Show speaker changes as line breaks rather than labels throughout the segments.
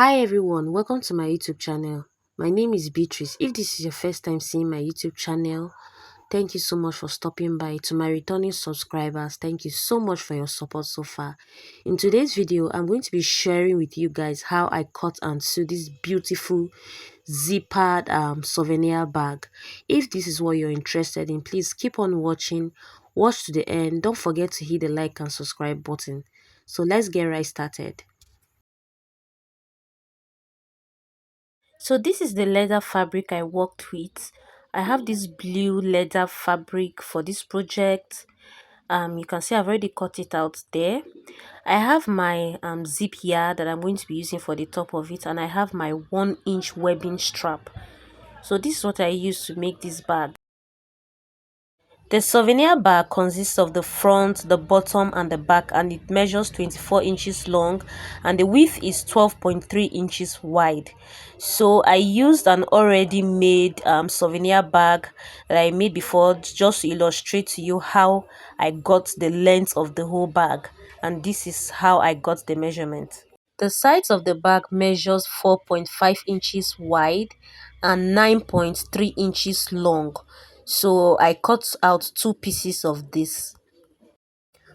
Hi everyone, welcome to my YouTube channel. My name is Beatrice. If this is your first time seeing my YouTube channel, thank you so much for stopping by. To my returning subscribers, thank you so much for your support so far. In today's video, I'm going to be sharing with you guys how I cut and sew this beautiful zippered souvenir bag. If this is what you're interested in, please keep on watching. Watch to the end. Don't forget to hit the like and subscribe button. So let's get right started. So this is the leather fabric I worked with. I have this blue leather fabric for this project. You can see I've already cut it out there. I have my zip here that I'm going to be using for the top of it, and I have my 1-inch webbing strap. So this is what I use to make this bag. The souvenir bag consists of the front, the bottom and the back, and it measures 24 inches long and the width is 12.3 inches wide. So I used an already made souvenir bag that I made before just to illustrate to you how I got the length of the whole bag, and this is how I got the measurement. The sides of the bag measures 4.5 inches wide and 9.3 inches long. So I cut out two pieces of this.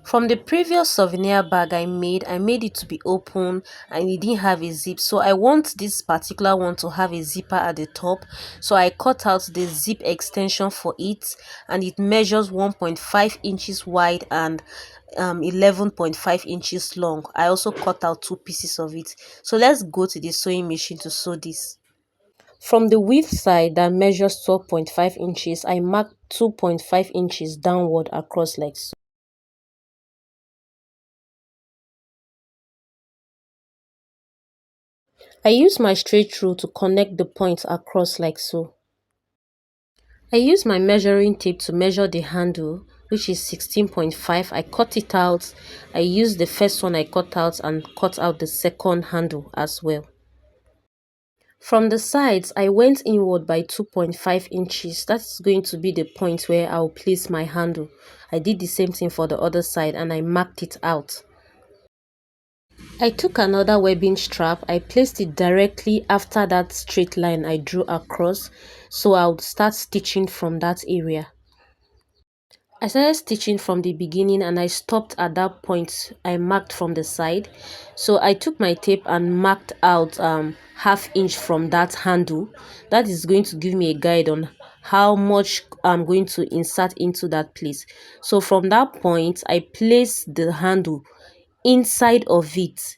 From the previous souvenir bag I made it to be open and it didn't have a zip. So I want this particular one to have a zipper at the top. So I cut out the zip extension for it, and it measures 1.5 inches wide and 11.5 inches long. I also cut out two pieces of it. So let's go to the sewing machine to sew this. From the width side that measures 12.5 inches, I marked 2.5 inches downward across like so. I use my straight rule to connect the points across like so. I use my measuring tape to measure the handle, which is 16.5. I cut it out. I used the first one I cut out and cut out the second handle as well. From the sides, I went inward by 2.5 inches. That's going to be the point where I'll place my handle. I did the same thing for the other side and I marked it out. I took another webbing strap. I placed it directly after that straight line I drew across, so I'll start stitching from that area. I started stitching from the beginning and I stopped at that point I marked from the side. So I took my tape and marked out half inch from that handle. That is going to give me a guide on how much I'm going to insert into that place. So from that point I placed the handle inside of it.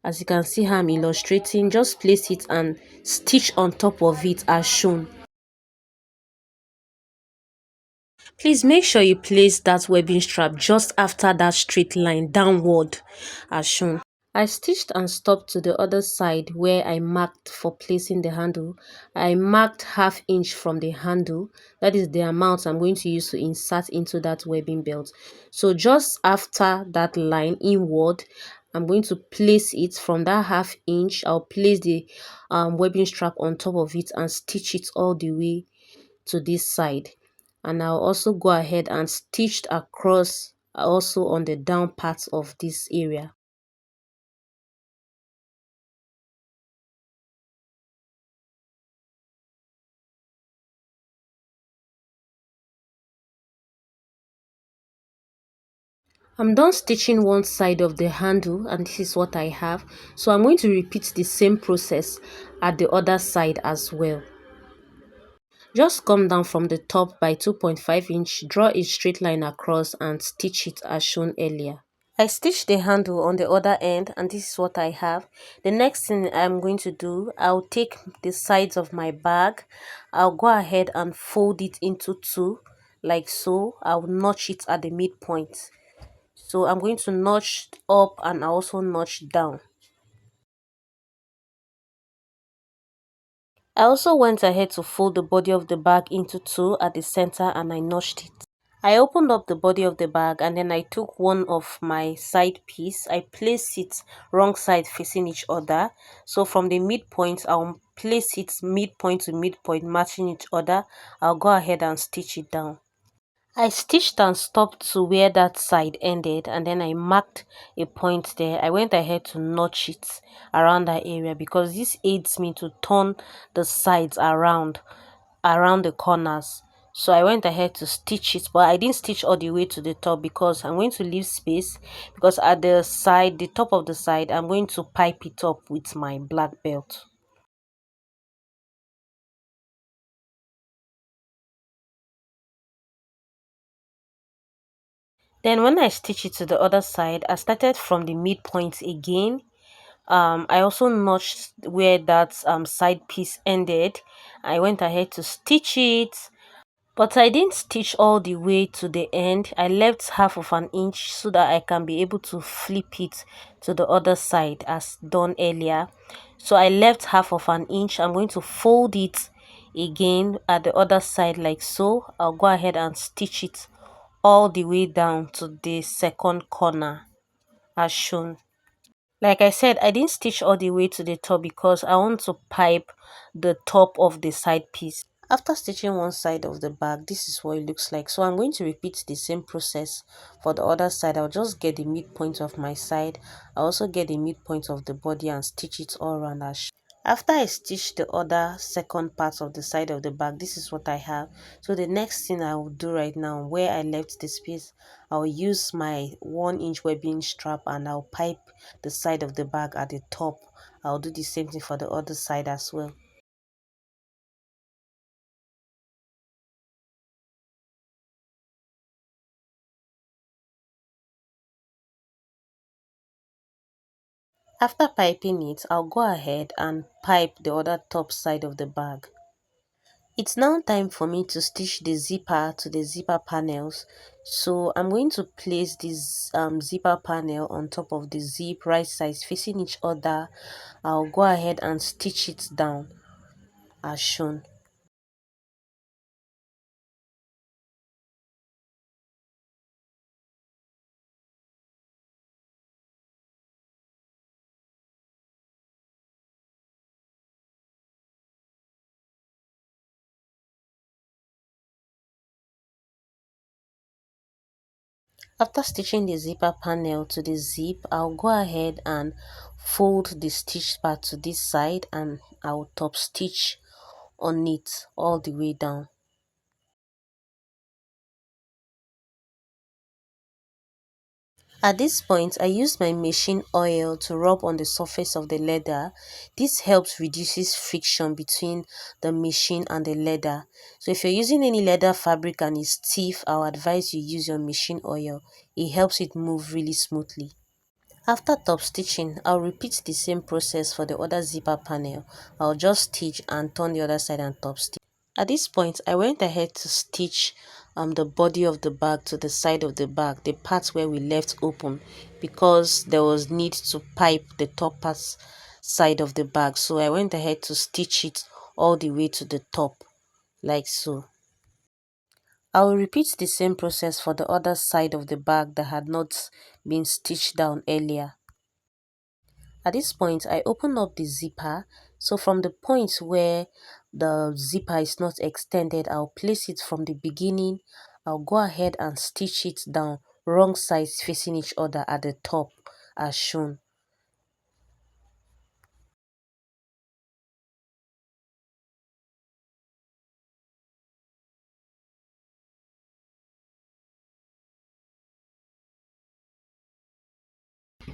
As you can see how I'm illustrating, just place it and stitch on top of it as shown. Please make sure you place that webbing strap just after that straight line downward as shown. I stitched and stopped to the other side where I marked for placing the handle. I marked half inch from the handle. That is the amount I'm going to use to insert into that webbing belt. So just after that line inward, I'm going to place it from that half inch. I'll place the webbing strap on top of it and stitch it all the way to this side. And I'll also go ahead and stitch across also on the down part of this area. I'm done stitching one side of the handle and this is what I have. So I'm going to repeat the same process at the other side as well. Just come down from the top by 2.5 inch, draw a straight line across and stitch it as shown earlier. I stitched the handle on the other end and this is what I have. The next thing I'm going to do, I'll take the sides of my bag. I'll go ahead and fold it into two like so. I'll notch it at the midpoint. So I'm going to notch up and also notch down. I also went ahead to fold the body of the bag into two at the center and I notched it. I opened up the body of the bag and then I took one of my side piece. I placed it wrong side facing each other. So from the midpoint, I'll place it midpoint to midpoint matching each other. I'll go ahead and stitch it down. I stitched and stopped to where that side ended, and then I marked a point there. I went ahead to notch it around that area because this aids me to turn the sides around the corners. So I went ahead to stitch it, but I didn't stitch all the way to the top because I'm going to leave space, because at the side, the top of the side, I'm going to pipe it up with my black belt. Then when I stitch it to the other side, I started from the midpoint again. I also notched where that side piece ended. I went ahead to stitch it, but I didn't stitch all the way to the end. I left half of an inch so that I can be able to flip it to the other side as done earlier. So I left half of an inch. I'm going to fold it again at the other side like so. I'll go ahead and stitch it all the way down to the second corner as shown. Like I said, I didn't stitch all the way to the top because I want to pipe the top of the side piece. After stitching one side of the bag, this is what it looks like. So I'm going to repeat the same process for the other side. I'll just get the midpoint of my side. I also get the midpoint of the body and stitch it all around as. After I stitch the other second part of the side of the bag, this is what I have. So the next thing I will do right now, where I left the space, I'll use my 1 inch webbing strap and I'll pipe the side of the bag at the top. I'll do the same thing for the other side as well. After piping it, I'll go ahead and pipe the other top side of the bag. It's now time for me to stitch the zipper to the zipper panels. So I'm going to place this zipper panel on top of the zip, right sides facing each other. I'll go ahead and stitch it down as shown. After stitching the zipper panel to the zip, I'll go ahead and fold the stitch part to this side and I'll top stitch on it all the way down. At this point, I use my machine oil to rub on the surface of the leather. This helps reduces friction between the machine and the leather. So if you're using any leather fabric and it's stiff, I'll advise you use your machine oil. It helps it move really smoothly. After top stitching, I'll repeat the same process for the other zipper panel. I'll just stitch and turn the other side and top stitch. At this point, I went ahead to stitch the body of the bag to the side of the bag, the part where we left open, because there was need to pipe the top part side of the bag. So I went ahead to stitch it all the way to the top, like so. I will repeat the same process for the other side of the bag that had not been stitched down earlier. At this point, I open up the zipper. So from the point where the zipper is not extended, I'll place it from the beginning. I'll go ahead and stitch it down, wrong sides facing each other at the top as shown.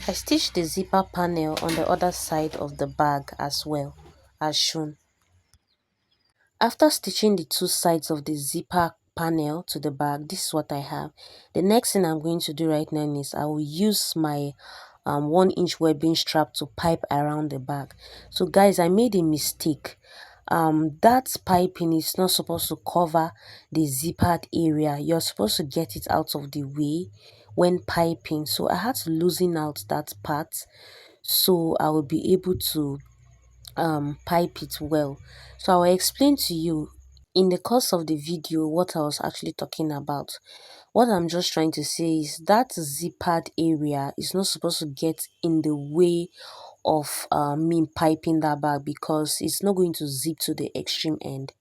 I stitched the zipper panel on the other side of the bag as well as shown. After stitching the two sides of the zipper panel to the bag, this is what I have. The next thing I'm going to do right now is I will use my 1 inch webbing strap to pipe around the bag. So guys, I made a mistake. That piping is not supposed to cover the zippered area. You're supposed to get it out of the way when piping. So I had to loosen out that part so I will be able to pipe it well. So I will explain to you in the course of the video what I was actually talking about. What I'm just trying to say is that zippered area is not supposed to get in the way of me piping that bag, because it's not going to zip to the extreme end.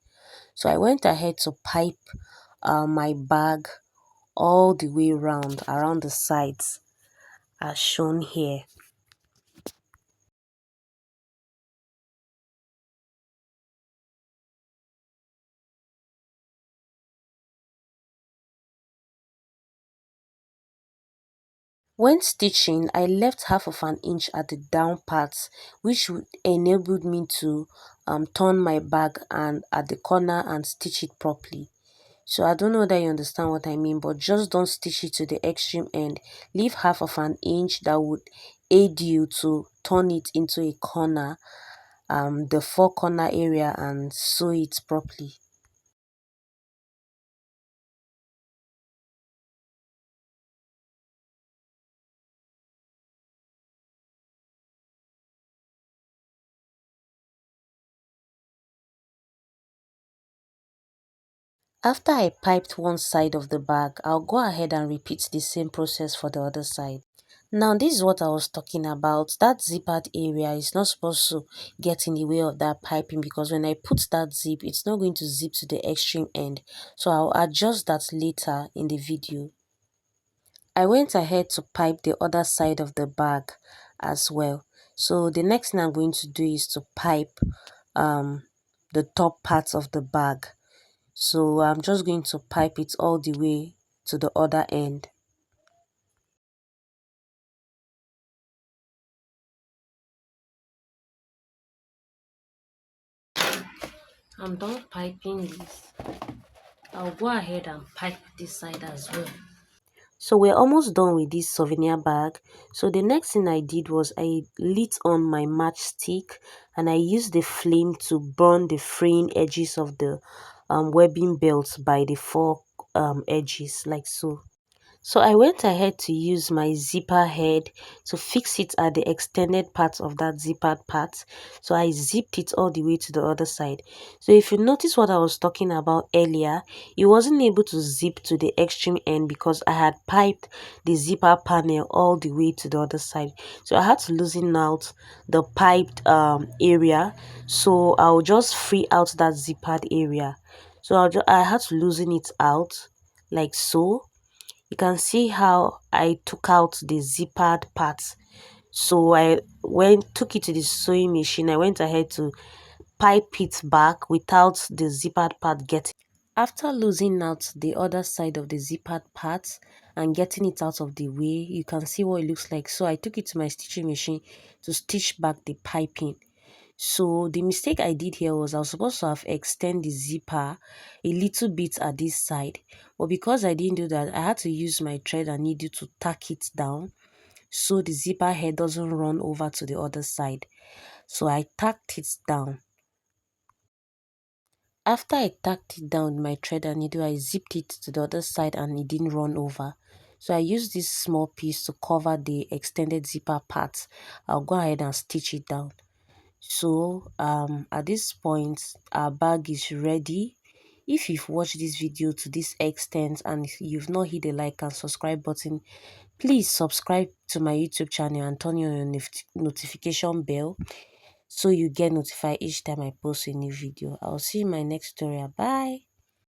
So I went ahead to pipe my bag all the way around the sides as shown here. When stitching, I left half of an inch at the down parts, which would enabled me to turn my bag and at the corner and stitch it properly. So I don't know that you understand what I mean, but just don't stitch it to the extreme end. Leave half of an inch that would aid you to turn it into a corner, the four corner area, and sew it properly. After I piped one side of the bag, I'll go ahead and repeat the same process for the other side. Now this is what I was talking about. That zippered area is not supposed to get in the way of that piping, because when I put that zip, it's not going to zip to the extreme end. So I'll adjust that later in the video. I went ahead to pipe the other side of the bag as well. So the next thing I'm going to do is to pipe um, the top part of the bag. So I'm just going to pipe it all the way to the other end. I'm done piping this. I'll go ahead and pipe this side as well. So we're almost done with this souvenir bag. So the next thing I did was I lit on my matchstick and I used the flame to burn the fraying edges of the webbing belt by the four edges, like so. So I went ahead to use my zipper head to fix it at the extended part of that zippered part. So I zipped it all the way to the other side. So if you notice what I was talking about earlier, it wasn't able to zip to the extreme end because I had piped the zipper panel all the way to the other side. So I had to loosen out the piped area. So I'll just free out that zippered area. So I had to loosen it out like so. You can see how I took out the zippered parts. So I took it to the sewing machine. I went ahead to pipe it back without the zippered part getting. After losing out the other side of the zippered part and getting it out of the way, you can see what it looks like. So I took it to my stitching machine to stitch back the piping. So the mistake I did here was I was supposed to have extend the zipper a little bit at this side, but because I didn't do that, I had to use my thread and needle to tack it down so the zipper head doesn't run over to the other side. So I tacked it down. After I tacked it down with my thread and needle, I zipped it to the other side and it didn't run over. So I used this small piece to cover the extended zipper part. I'll go ahead and stitch it down. So at this point our bag is ready. If you've watched this video to this extent and you've not hit the like and subscribe button, please subscribe to my YouTube channel and turn on your notification bell so you get notified each time I post a new video. I'll see you in my next tutorial. Bye.